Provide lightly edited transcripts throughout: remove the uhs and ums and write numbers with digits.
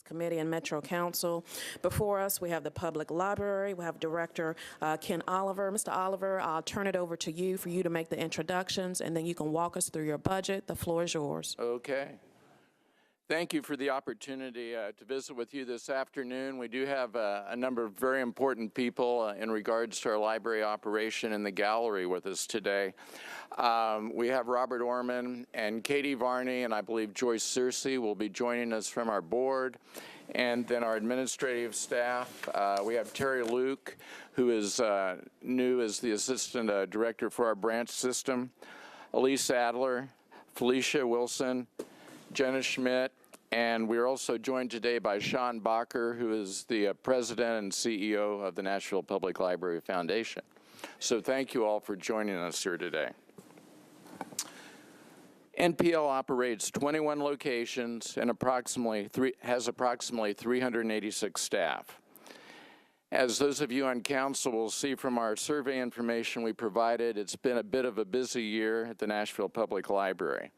Committee and Metro Council. Before us, we have the Public Library. We have Director Ken Oliver. Mr. Oliver, I'll turn it over to you for you to make the introductions, and then you can walk us through your budget. The floor is yours. Okay. Thank you for the opportunity to visit with you this afternoon. We do have a number of very important people in regards to our library operation in the gallery with us today. We have Robert Orman and Katie Varney, and I believe Joyce Searcy will be joining us from our board. And then our administrative staff, we have Terry Luke, who is new as the Assistant Director for our branch system, Elise Adler, Felicia Wilson, Jenna Schmidt, and we're also joined today by Sean Bacher, who is the President and CEO of the Nashville Public Library Foundation. So thank you all for joining us here today. NPL operates 21 locations and has approximately 386 staff. As those of you on council will see from our survey information we provided, it's been a bit of a busy year at the Nashville Public Library.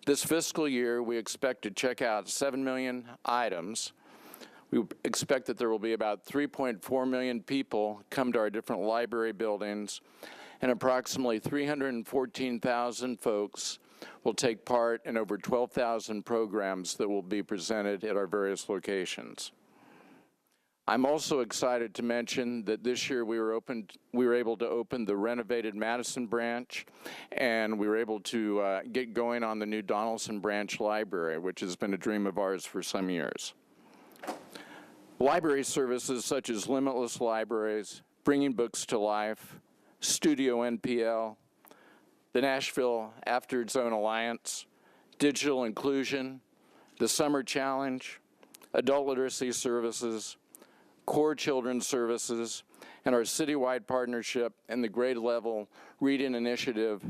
This fiscal year, we expect to check out 7 million items. We expect that there will be about 3.4 million people come to our different library buildings, and approximately 314,000 folks will take part in over 12,000 programs that will be presented at our various locations. I'm also excited to mention that this year we were able to open the renovated Madison branch, and we were able to get going on the new Donaldson branch library, which has been a dream of ours for some years. Library services such as Limitless Libraries, Bringing Books to Life, Studio NPL, the Nashville After Zone Alliance, Digital Inclusion, the Summer Challenge, Adult Literacy Services, Core Children's Services, and our citywide partnership and the grade level reading initiative,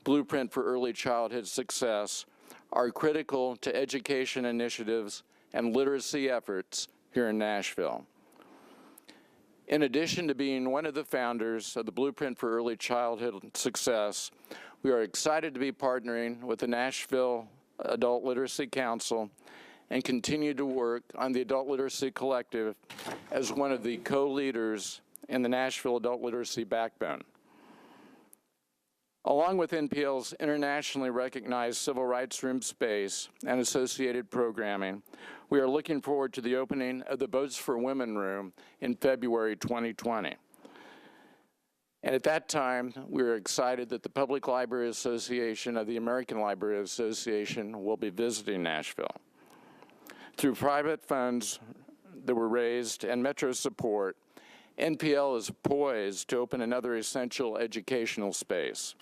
Blueprint for Early Childhood Success, are critical to education initiatives and literacy efforts here in Nashville. In addition to being one of the founders of the Blueprint for Early Childhood Success, we are excited to be partnering with the Nashville Adult Literacy Council and continue to work on the Adult Literacy Collective as one of the co-leaders in the Nashville Adult Literacy Backbone. Along with NPL's internationally recognized Civil Rights Room space and associated programming, we are looking forward to the opening of the Votes for Women Room in February 2020. And at that time, we are excited that the Public Library Association of the American Library Association will be visiting Nashville. Through private funds that were raised and Metro support, NPL is poised to open another essential educational space.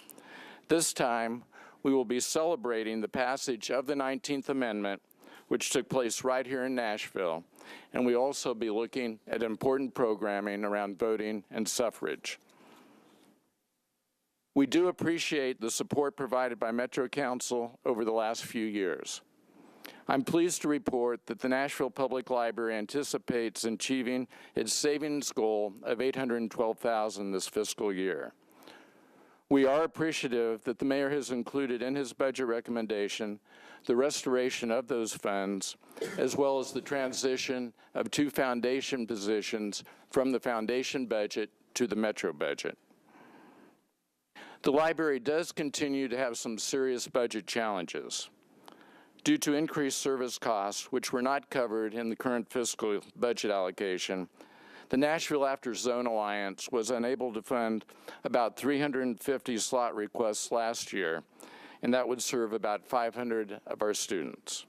This time, we will be celebrating the passage of the 19th Amendment, which took place right here in Nashville, and we also be looking at important programming around voting and suffrage. We do appreciate the support provided by Metro Council over the last few years. I'm pleased to report that the Nashville Public Library anticipates achieving its savings goal of $812,000 this fiscal year. We are appreciative that the mayor has included in his budget recommendation the restoration of those funds, as well as the transition of 2 foundation positions from the foundation budget to the Metro budget. The library does continue to have some serious budget challenges. Due to increased service costs, which were not covered in the current fiscal budget allocation, the Nashville After Zone Alliance was unable to fund about 350 slot requests last year, and that would serve about 500 of our students.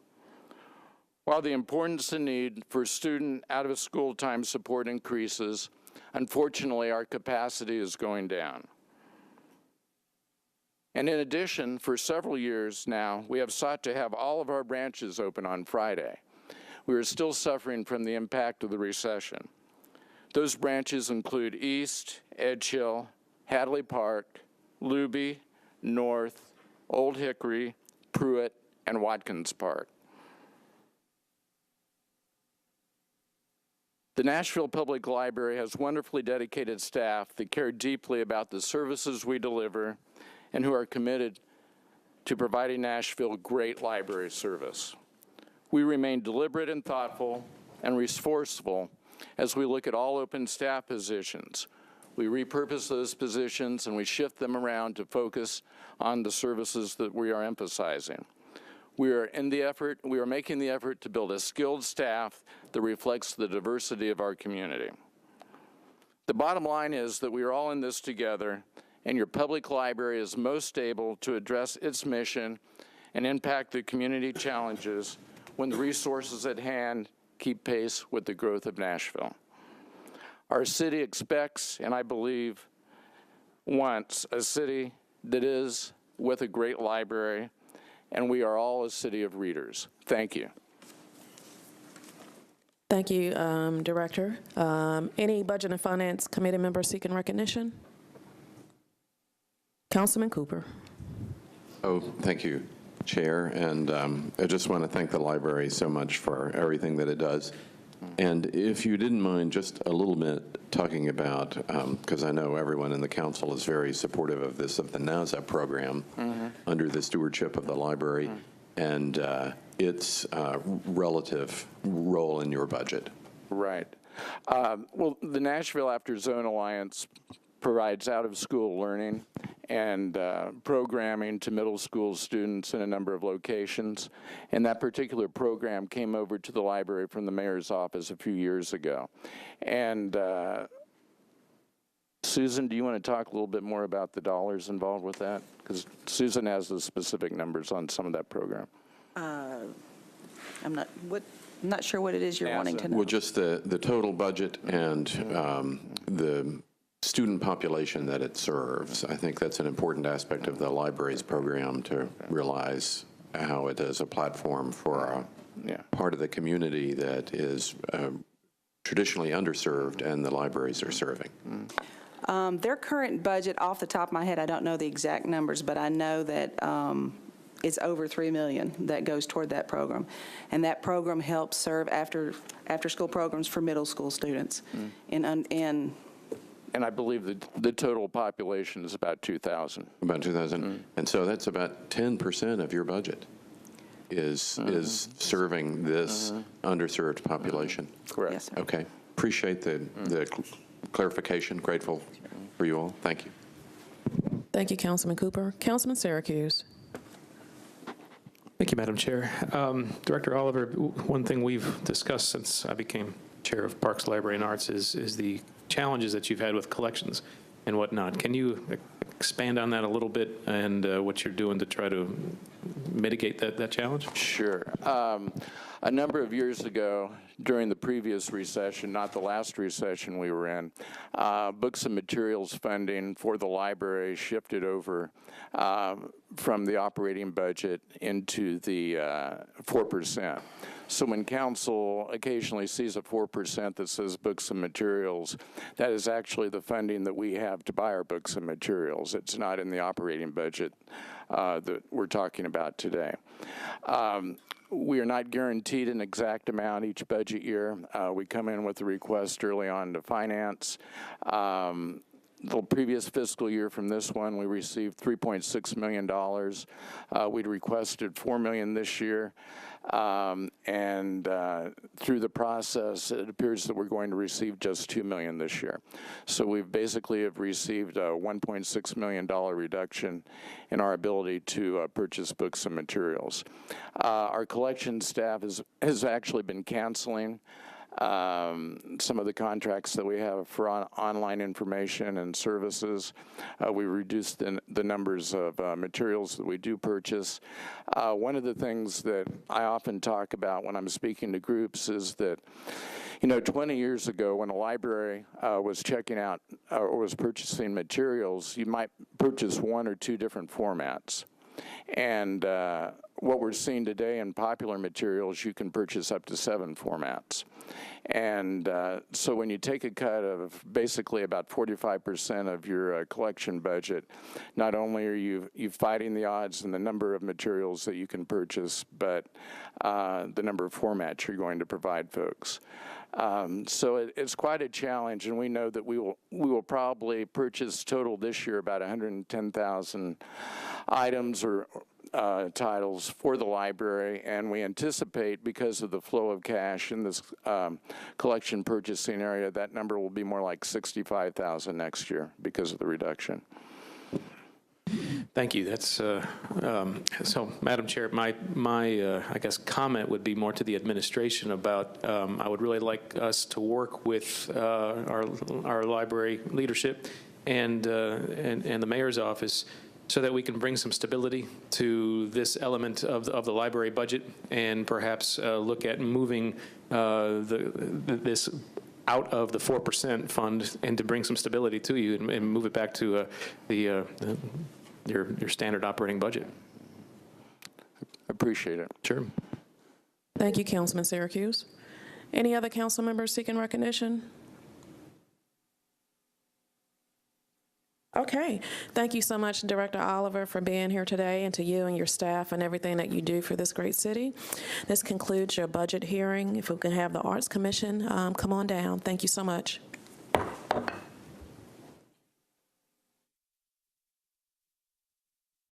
While the importance and need for student out-of-school time support increases, unfortunately, our capacity is going down. And in addition, for several years now, we have sought to have all of our branches open on Friday. We are still suffering from the impact of the recession. Those branches include East, Edge Hill, Hadley Park, Luby, North, Old Hickory, Pruitt, and Watkins Park. The Nashville Public Library has wonderfully dedicated staff that care deeply about the services we deliver and who are committed to providing Nashville great library service. We remain deliberate and thoughtful and resourceful as we look at all open staff positions. We repurpose those positions and we shift them around to focus on the services that we are emphasizing. We are making the effort to build a skilled staff that reflects the diversity of our community. The bottom line is that we are all in this together, and your public library is most able to address its mission and impact the community challenges when the resources at hand keep pace with the growth of Nashville. Our city expects, and I believe wants, a city that is with a great library, and we are all a city of readers. Thank you. Thank you, Director. Any Budget and Finance Committee members seeking recognition? Councilman Cooper. Oh, thank you, Chair. And I just want to thank the library so much for everything that it does. And if you didn't mind just a little bit talking about, because I know everyone in the council is very supportive of this, of the NASA program under the stewardship of the library and its relative role in your budget. Right. Well, the Nashville After Zone Alliance provides out-of-school learning and programming to middle school students in a number of locations. And that particular program came over to the library from the mayor's office a few years ago. And Susan, do you want to talk a little bit more about the dollars involved with that? Because Susan has the specific numbers on some of that program. I'm not sure what it is you're wanting to know. Well, just the total budget and the student population that it serves. I think that's an important aspect of the library's program to realize how it is a platform for a part of the community that is traditionally underserved and the libraries are serving. Their current budget, off the top of my head, I don't know the exact numbers, but I know that it's over $3 million that goes toward that program. And that program helps serve after-school programs for middle school students. And I believe that the total population is about 2,000. About 2,000. And so that's about 10% of your budget is serving this underserved population. Correct. Yes, sir. Okay. Appreciate the clarification. Grateful for you all. Thank you. Thank you, Councilman Cooper. Councilman Syracuse. Thank you, Madam Chair. Director Oliver, one thing we've discussed since I became chair of Parks, Library, and Arts is the challenges that you've had with collections and whatnot. Can you expand on that a little bit and what you're doing to try to mitigate that challenge? Sure. A number of years ago, during the previous recession, not the last recession we were in, books and materials funding for the library shifted over from the operating budget into the 4%. So when council occasionally sees a 4% that says books and materials, that is actually the funding that we have to buy our books and materials. It's not in the operating budget that we're talking about today. We are not guaranteed an exact amount each budget year. We come in with a request early on to finance. The previous fiscal year from this one, we received $3.6 million. We'd requested $4 million this year. Through the process, it appears that we're going to receive just $2 million this year. So we've basically have received a $1.6 million reduction in our ability to purchase books and materials. Our collection staff has actually been canceling some of the contracts that we have for online information and services. We reduced the numbers of materials that we do purchase. One of the things that I often talk about when I'm speaking to groups is that, 20 years ago when a library was checking out or was purchasing materials, you might purchase one or two different formats. And what we're seeing today in popular materials, you can purchase up to 7 formats. And so when you take a cut of basically about 45% of your collection budget, not only are you fighting the odds in the number of materials that you can purchase, but the number of formats you're going to provide folks. So it's quite a challenge, and we know that we will probably purchase total this year about 110,000 items or titles for the library, and we anticipate, because of the flow of cash in this collection purchasing area, that number will be more like 65,000 next year because of the reduction. Thank you. That's so, Madam Chair, my I guess comment would be more to the administration about. I would really like us to work with our library leadership and the mayor's office, so that we can bring some stability to this element of the library budget, and perhaps look at moving this out of the 4% fund and to bring some stability to you and move it back to your standard operating budget. Appreciate it. Sure. Thank you, Councilman Syracuse. Any other council members seeking recognition? Okay. Thank you so much, Director Oliver, for being here today, and to you and your staff and everything that you do for this great city. This concludes your budget hearing. If we can have the Arts Commission come on down. Thank you so much.